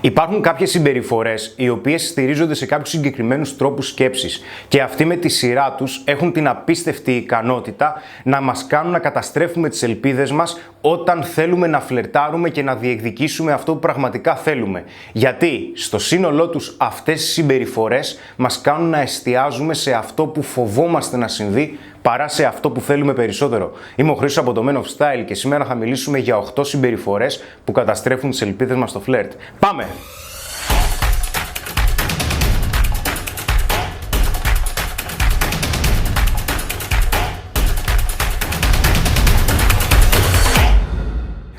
Υπάρχουν κάποιες συμπεριφορές οι οποίες στηρίζονται σε κάποιους συγκεκριμένους τρόπους σκέψης και αυτοί με τη σειρά τους έχουν την απίστευτη ικανότητα να μας κάνουν να καταστρέφουμε τις ελπίδες μας όταν θέλουμε να φλερτάρουμε και να διεκδικήσουμε αυτό που πραγματικά θέλουμε. Γιατί στο σύνολό τους αυτές οι συμπεριφορές μας κάνουν να εστιάζουμε σε αυτό που φοβόμαστε να συμβεί παρά σε αυτό που θέλουμε περισσότερο. Είμαι ο Χρήστος από το Men of Style και σήμερα θα μιλήσουμε για 8 συμπεριφορές που καταστρέφουν τις ελπίδες μας στο φλερτ. Πάμε!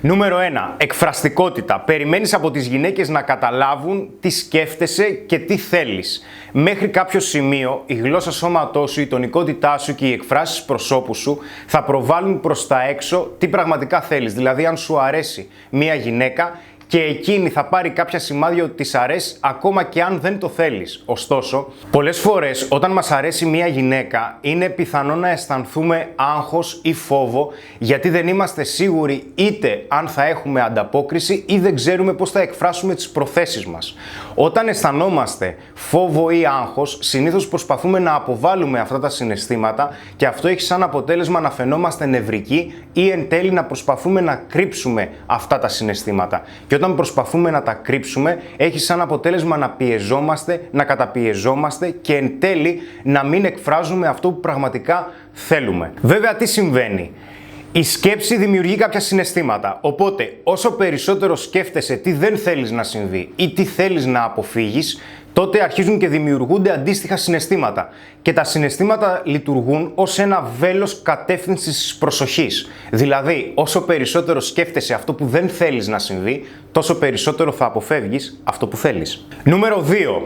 Νούμερο 1. Εκφραστικότητα. Περιμένεις από τις γυναίκες να καταλάβουν τι σκέφτεσαι και τι θέλεις. Μέχρι κάποιο σημείο η γλώσσα σώματός σου, η τονικότητά σου και οι εκφράσεις προσώπου σου θα προβάλλουν προς τα έξω τι πραγματικά θέλεις. Δηλαδή αν σου αρέσει μία γυναίκα και εκείνη θα πάρει κάποια σημάδια ότι της αρέσει ακόμα και αν δεν το θέλεις. Ωστόσο, πολλές φορές όταν μας αρέσει μία γυναίκα είναι πιθανό να αισθανθούμε άγχος ή φόβο γιατί δεν είμαστε σίγουροι είτε αν θα έχουμε ανταπόκριση ή δεν ξέρουμε πώς θα εκφράσουμε τις προθέσεις μας. Όταν αισθανόμαστε φόβο ή άγχος, συνήθως προσπαθούμε να αποβάλουμε αυτά τα συναισθήματα και αυτό έχει σαν αποτέλεσμα να φαινόμαστε νευρικοί ή εν τέλει να προσπαθούμε να κρύψουμε αυτά τα συναισθήματα. Και όταν προσπαθούμε να τα κρύψουμε, έχει σαν αποτέλεσμα να πιεζόμαστε, να καταπιεζόμαστε και εν τέλει να μην εκφράζουμε αυτό που πραγματικά θέλουμε. Βέβαια, τι συμβαίνει? Η σκέψη δημιουργεί κάποια συναισθήματα, οπότε όσο περισσότερο σκέφτεσαι τι δεν θέλεις να συμβεί ή τι θέλεις να αποφύγεις, τότε αρχίζουν και δημιουργούνται αντίστοιχα συναισθήματα. Και τα συναισθήματα λειτουργούν ως ένα βέλος κατεύθυνσης της προσοχής. Δηλαδή, όσο περισσότερο σκέφτεσαι αυτό που δεν θέλεις να συμβεί, τόσο περισσότερο θα αποφεύγεις αυτό που θέλεις. Νούμερο 2.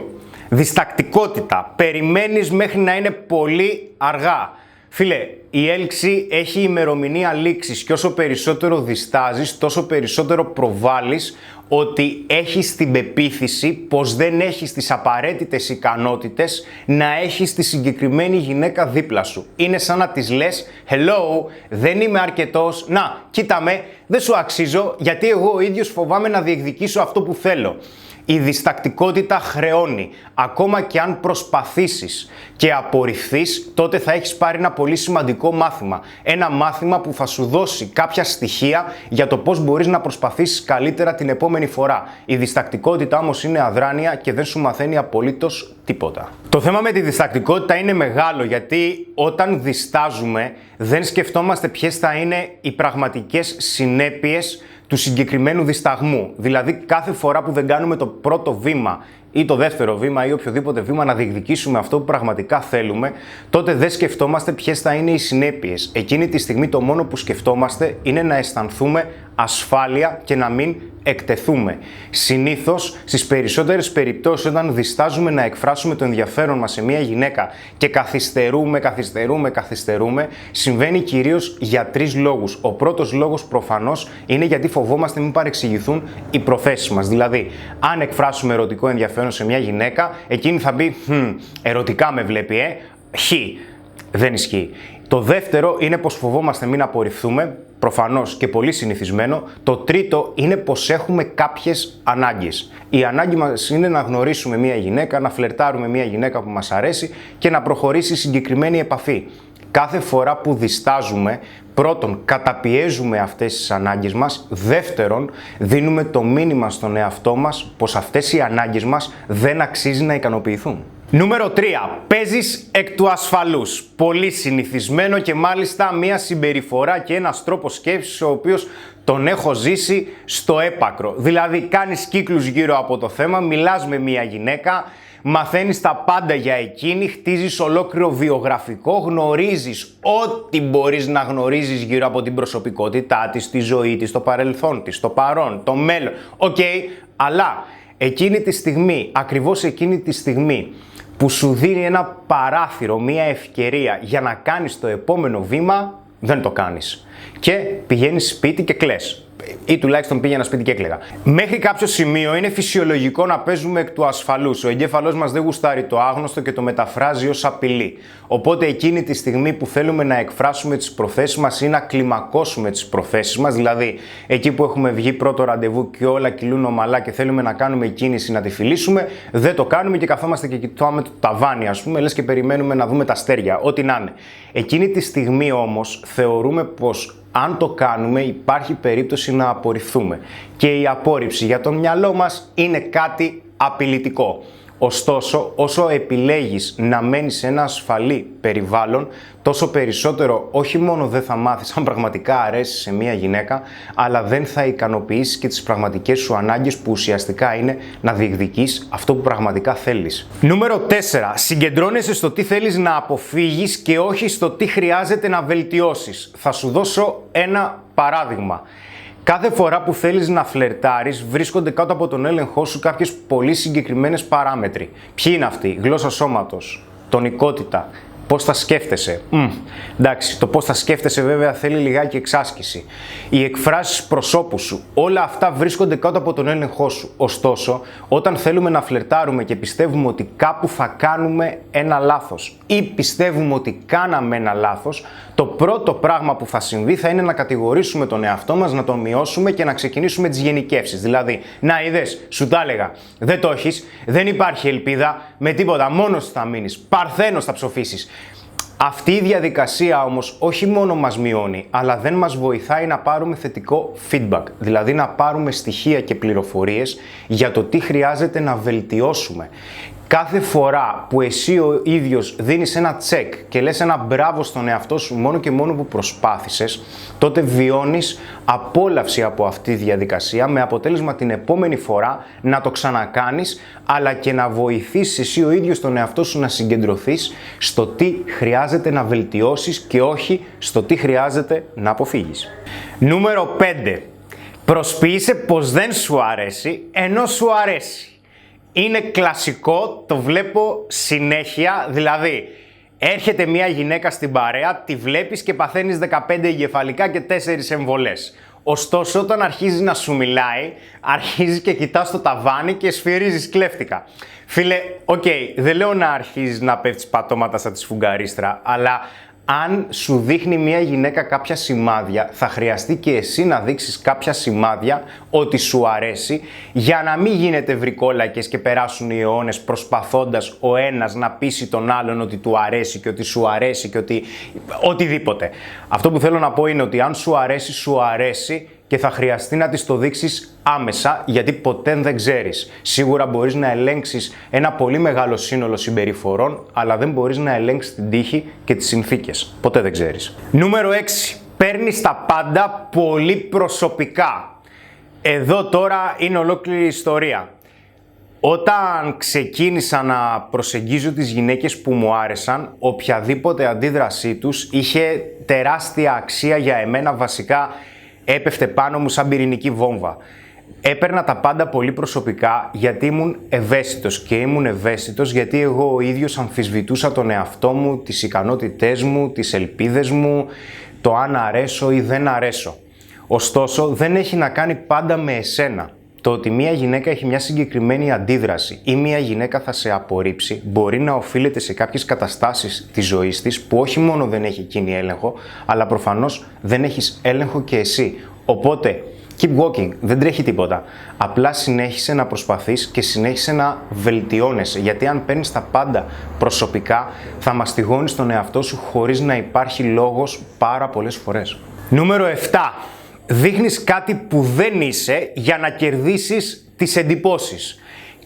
Διστακτικότητα. Περιμένεις μέχρι να είναι πολύ αργά. Φίλε, η έλξη έχει ημερομηνία λήξης και όσο περισσότερο διστάζεις, τόσο περισσότερο προβάλλεις ότι έχεις την πεποίθηση πως δεν έχεις τις απαραίτητες ικανότητες να έχεις τη συγκεκριμένη γυναίκα δίπλα σου. Είναι σαν να της λες «Hello, δεν είμαι αρκετός, να, κοίτα με, δεν σου αξίζω γιατί εγώ ο ίδιος φοβάμαι να διεκδικήσω αυτό που θέλω». Η διστακτικότητα χρεώνει. Ακόμα και αν προσπαθήσεις και απορριφθείς, τότε θα έχεις πάρει ένα πολύ σημαντικό μάθημα. Ένα μάθημα που θα σου δώσει κάποια στοιχεία για το πώς μπορείς να προσπαθήσεις καλύτερα την επόμενη φορά. Η διστακτικότητα όμως είναι αδράνεια και δεν σου μαθαίνει απολύτως τίποτα. Το θέμα με τη διστακτικότητα είναι μεγάλο γιατί όταν διστάζουμε δεν σκεφτόμαστε ποιες θα είναι οι πραγματικές συνέπειες του συγκεκριμένου δισταγμού. Δηλαδή κάθε φορά που δεν κάνουμε το πρώτο βήμα ή το δεύτερο βήμα ή οποιοδήποτε βήμα να διεκδικήσουμε αυτό που πραγματικά θέλουμε, τότε δεν σκεφτόμαστε ποιες θα είναι οι συνέπειες. Εκείνη τη στιγμή το μόνο που σκεφτόμαστε είναι να αισθανθούμε ασφάλεια και να μην εκτεθούμε. Συνήθως, στις περισσότερες περιπτώσεις, όταν διστάζουμε να εκφράσουμε το ενδιαφέρον μας σε μια γυναίκα και καθυστερούμε, συμβαίνει κυρίως για 3 λόγους. Ο πρώτος λόγος προφανώς είναι γιατί φοβόμαστε μην παρεξηγηθούν οι προθέσεις μας. Δηλαδή, αν εκφράσουμε ερωτικό ενδιαφέρον σε μια γυναίκα, εκείνη θα πει ερωτικά με βλέπει, δεν ισχύει. Το δεύτερο είναι πως φοβόμαστε μην απορριφθούμε, προφανώς και πολύ συνηθισμένο. Το τρίτο είναι πως έχουμε κάποιες ανάγκες. Η ανάγκη μας είναι να γνωρίσουμε μια γυναίκα, να φλερτάρουμε μια γυναίκα που μας αρέσει και να προχωρήσει συγκεκριμένη επαφή. Κάθε φορά που διστάζουμε, πρώτον, καταπιέζουμε αυτές τις ανάγκες μας. Δεύτερον, δίνουμε το μήνυμα στον εαυτό μας πως αυτές οι ανάγκες μας δεν αξίζει να ικανοποιηθούν. Νούμερο 3. Παίζεις εκ του ασφαλούς. Πολύ συνηθισμένο και μάλιστα μια συμπεριφορά και ένας τρόπος σκέψης ο οποίος τον έχω ζήσει στο έπακρο. Δηλαδή κάνεις κύκλους γύρω από το θέμα, μιλάς με μια γυναίκα, μαθαίνεις τα πάντα για εκείνη, χτίζεις ολόκληρο βιογραφικό, γνωρίζεις ό,τι μπορείς να γνωρίζεις γύρω από την προσωπικότητά της, τη ζωή της, το παρελθόν της, το παρόν, το μέλλον. Αλλά εκείνη τη στιγμή, ακριβώς εκείνη τη στιγμή που σου δίνει ένα παράθυρο, μια ευκαιρία για να κάνεις το επόμενο βήμα, δεν το κάνεις. Και πηγαίνεις σπίτι και κλαις. ή τουλάχιστον πήγαινα σπίτι και έκλαιγα. Μέχρι κάποιο σημείο είναι φυσιολογικό να παίζουμε εκ του ασφαλούς. Ο εγκέφαλός μας δεν γουστάρει το άγνωστο και το μεταφράζει ως απειλή. Οπότε εκείνη τη στιγμή που θέλουμε να εκφράσουμε τις προθέσεις μας ή να κλιμακώσουμε τις προθέσεις μας, δηλαδή εκεί που έχουμε βγει πρώτο ραντεβού και όλα κυλούν ομαλά και θέλουμε να κάνουμε κίνηση να τη φιλήσουμε, δεν το κάνουμε και καθόμαστε και κοιτάμε το ταβάνι, ας πούμε, λες και περιμένουμε να δούμε τα αστέρια, ό,τι να είναι. Εκείνη τη στιγμή όμως θεωρούμε πως αν το κάνουμε υπάρχει περίπτωση να απορριφθούμε. Και η απόρριψη για το μυαλό μας είναι κάτι απειλητικό. Ωστόσο, όσο επιλέγεις να μένεις σε ένα ασφαλή περιβάλλον, τόσο περισσότερο όχι μόνο δεν θα μάθεις αν πραγματικά αρέσει σε μία γυναίκα, αλλά δεν θα ικανοποιήσεις και τις πραγματικές σου ανάγκες που ουσιαστικά είναι να διεκδικείς αυτό που πραγματικά θέλεις. Νούμερο 4. Συγκεντρώνεσαι στο τι θέλεις να αποφύγεις και όχι στο τι χρειάζεται να βελτιώσεις. Θα σου δώσω ένα παράδειγμα. Κάθε φορά που θέλεις να φλερτάρεις, βρίσκονται κάτω από τον έλεγχό σου κάποιες πολύ συγκεκριμένες παράμετροι. Ποιοι είναι αυτοί? Γλώσσα σώματος, τονικότητα, πώς θα σκέφτεσαι. Εντάξει, το πώς θα σκέφτεσαι βέβαια θέλει λιγάκι εξάσκηση. Οι εκφράσεις προσώπου σου, όλα αυτά βρίσκονται κάτω από τον έλεγχό σου. Ωστόσο, όταν θέλουμε να φλερτάρουμε και πιστεύουμε ότι κάπου θα κάνουμε ένα λάθος ή πιστεύουμε ότι κάναμε ένα λάθος, το πρώτο πράγμα που θα συμβεί θα είναι να κατηγορήσουμε τον εαυτό μας, να τον μειώσουμε και να ξεκινήσουμε τις γενικεύσεις. Δηλαδή, να είδες, σου τα έλεγα, δεν το έχεις, δεν υπάρχει ελπίδα, με τίποτα, μόνος θα μείνεις, παρθένος θα ψοφήσεις. Αυτή η διαδικασία όμως όχι μόνο μας μειώνει, αλλά δεν μας βοηθάει να πάρουμε θετικό feedback, δηλαδή να πάρουμε στοιχεία και πληροφορίες για το τι χρειάζεται να βελτιώσουμε. Κάθε φορά που εσύ ο ίδιος δίνεις ένα check και λες ένα μπράβο στον εαυτό σου μόνο και μόνο που προσπάθησες, τότε βιώνεις απόλαυση από αυτή τη διαδικασία με αποτέλεσμα την επόμενη φορά να το ξανακάνεις, αλλά και να βοηθήσεις εσύ ο ίδιος τον εαυτό σου να συγκεντρωθείς στο τι χρειάζεται να βελτιώσεις και όχι στο τι χρειάζεται να αποφύγεις. Νούμερο 5. Προσποιείσαι πως δεν σου αρέσει ενώ σου αρέσει. Είναι κλασικό, το βλέπω συνέχεια, δηλαδή έρχεται μια γυναίκα στην παρέα, τη βλέπεις και παθαίνεις 15 εγκεφαλικά και 4 εμβολές. Ωστόσο, όταν αρχίζει να σου μιλάει, αρχίζεις και κοιτάς το ταβάνι και σφυρίζεις κλέφτικα. Φίλε, δεν λέω να αρχίζεις να πέφτεις πατώματα σαν τη σφουγγαρίστρα, αλλά αν σου δείχνει μια γυναίκα κάποια σημάδια, θα χρειαστεί και εσύ να δείξεις κάποια σημάδια ότι σου αρέσει, για να μην γίνετε βρικόλακες και περάσουν οι αιώνες προσπαθώντας ο ένας να πείσει τον άλλον ότι του αρέσει και ότι σου αρέσει και ότι οτιδήποτε. Αυτό που θέλω να πω είναι ότι αν σου αρέσει, σου αρέσει και θα χρειαστεί να της το δείξεις άμεσα, γιατί ποτέ δεν ξέρεις. Σίγουρα μπορείς να ελέγξεις ένα πολύ μεγάλο σύνολο συμπεριφορών, αλλά δεν μπορείς να ελέγξεις την τύχη και τις συνθήκες. Ποτέ δεν ξέρεις. Νούμερο 6. Παίρνεις τα πάντα πολύ προσωπικά. Εδώ τώρα είναι ολόκληρη η ιστορία. Όταν ξεκίνησα να προσεγγίζω τις γυναίκες που μου άρεσαν, οποιαδήποτε αντίδρασή τους είχε τεράστια αξία για εμένα, βασικά έπεφτε πάνω μου σαν πυρηνική βόμβα. Έπαιρνα τα πάντα πολύ προσωπικά γιατί ήμουν ευαίσθητος και ήμουν ευαίσθητος γιατί εγώ ο ίδιος αμφισβητούσα τον εαυτό μου, τις ικανότητές μου, τις ελπίδες μου, το αν αρέσω ή δεν αρέσω. Ωστόσο, δεν έχει να κάνει πάντα με εσένα. Το ότι μια γυναίκα έχει μια συγκεκριμένη αντίδραση ή μια γυναίκα θα σε απορρίψει μπορεί να οφείλεται σε κάποιες καταστάσεις της ζωής της που όχι μόνο δεν έχει εκείνη έλεγχο, αλλά προφανώς δεν έχεις έλεγχο και εσύ. Οπότε, keep walking, δεν τρέχει τίποτα. Απλά συνέχισε να προσπαθείς και συνέχισε να βελτιώνεσαι, γιατί αν παίρνεις τα πάντα προσωπικά θα μαστιγώνεις τον εαυτό σου χωρίς να υπάρχει λόγος πάρα πολλές φορές. Νούμερο 7. Δείχνεις κάτι που δεν είσαι για να κερδίσεις τις εντυπώσεις.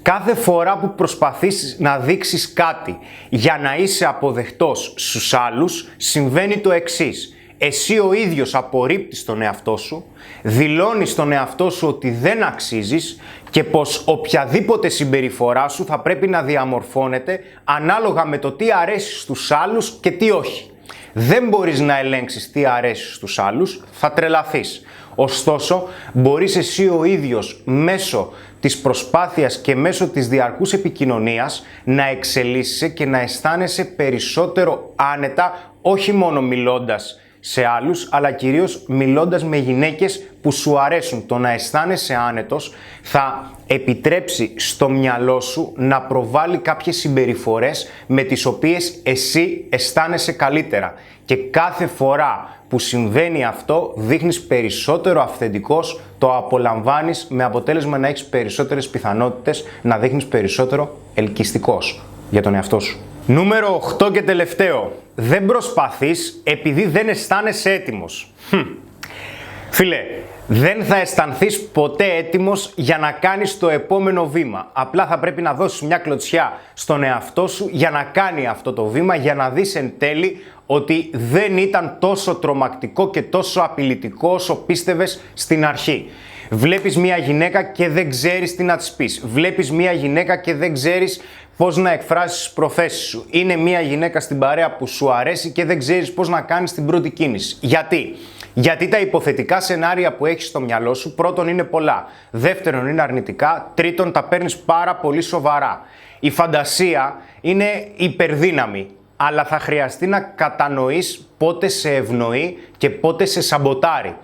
Κάθε φορά που προσπαθείς να δείξεις κάτι για να είσαι αποδεκτός στους άλλους, συμβαίνει το εξής. Εσύ ο ίδιος απορρίπτεις τον εαυτό σου, δηλώνεις τον εαυτό σου ότι δεν αξίζεις και πως οποιαδήποτε συμπεριφορά σου θα πρέπει να διαμορφώνεται ανάλογα με το τι αρέσει στους άλλους και τι όχι. Δεν μπορείς να ελέγξεις τι αρέσει στους άλλους, θα τρελαθείς. Ωστόσο, μπορείς εσύ ο ίδιος μέσω της προσπάθειας και μέσω της διαρκούς επικοινωνίας να εξελίσσεσαι και να αισθάνεσαι περισσότερο άνετα, όχι μόνο μιλώντας σε άλλους, αλλά κυρίως μιλώντας με γυναίκες που σου αρέσουν. Το να αισθάνεσαι άνετος θα επιτρέψει στο μυαλό σου να προβάλλει κάποιες συμπεριφορές με τις οποίες εσύ αισθάνεσαι καλύτερα. Και κάθε φορά που συμβαίνει αυτό, δείχνεις περισσότερο αυθεντικός, το απολαμβάνεις, με αποτέλεσμα να έχεις περισσότερες πιθανότητες να δείχνεις περισσότερο ελκυστικός για τον εαυτό σου. Νούμερο 8 και τελευταίο. Δεν προσπαθείς επειδή δεν αισθάνεσαι έτοιμος. Φίλε, δεν θα αισθανθείς ποτέ έτοιμος για να κάνεις το επόμενο βήμα. Απλά θα πρέπει να δώσεις μια κλωτσιά στον εαυτό σου για να κάνει αυτό το βήμα, για να δεις εν τέλει ότι δεν ήταν τόσο τρομακτικό και τόσο απειλητικό όσο πίστευες στην αρχή. Βλέπεις μια γυναίκα και δεν ξέρεις τι να της πεις. Βλέπεις μια γυναίκα και δεν ξέρεις πώς να εκφράσεις τις προθέσεις σου. Είναι μια γυναίκα στην παρέα που σου αρέσει και δεν ξέρεις πώς να κάνεις την πρώτη κίνηση. Γιατί? Γιατί τα υποθετικά σενάρια που έχεις στο μυαλό σου, πρώτον είναι πολλά, δεύτερον είναι αρνητικά, τρίτον τα παίρνεις πάρα πολύ σοβαρά. Η φαντασία είναι υπερδύναμη, αλλά θα χρειαστεί να κατανοείς πότε σε ευνοεί και πότε σε σαμποτάρει.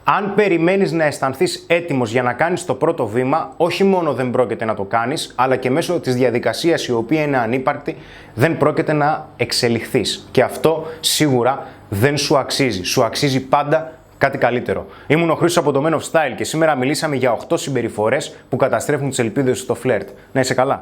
Αν περιμένεις να αισθανθείς έτοιμος για να κάνεις το πρώτο βήμα, όχι μόνο δεν πρόκειται να το κάνεις, αλλά και μέσω της διαδικασίας η οποία είναι ανύπαρκτη, δεν πρόκειται να εξελιχθείς. Και αυτό σίγουρα δεν σου αξίζει. Σου αξίζει πάντα κάτι καλύτερο. Ήμουν ο Χρήστος από το Men of Style και σήμερα μιλήσαμε για 8 συμπεριφορές που καταστρέφουν τις ελπίδες στο φλερτ. Να είσαι καλά.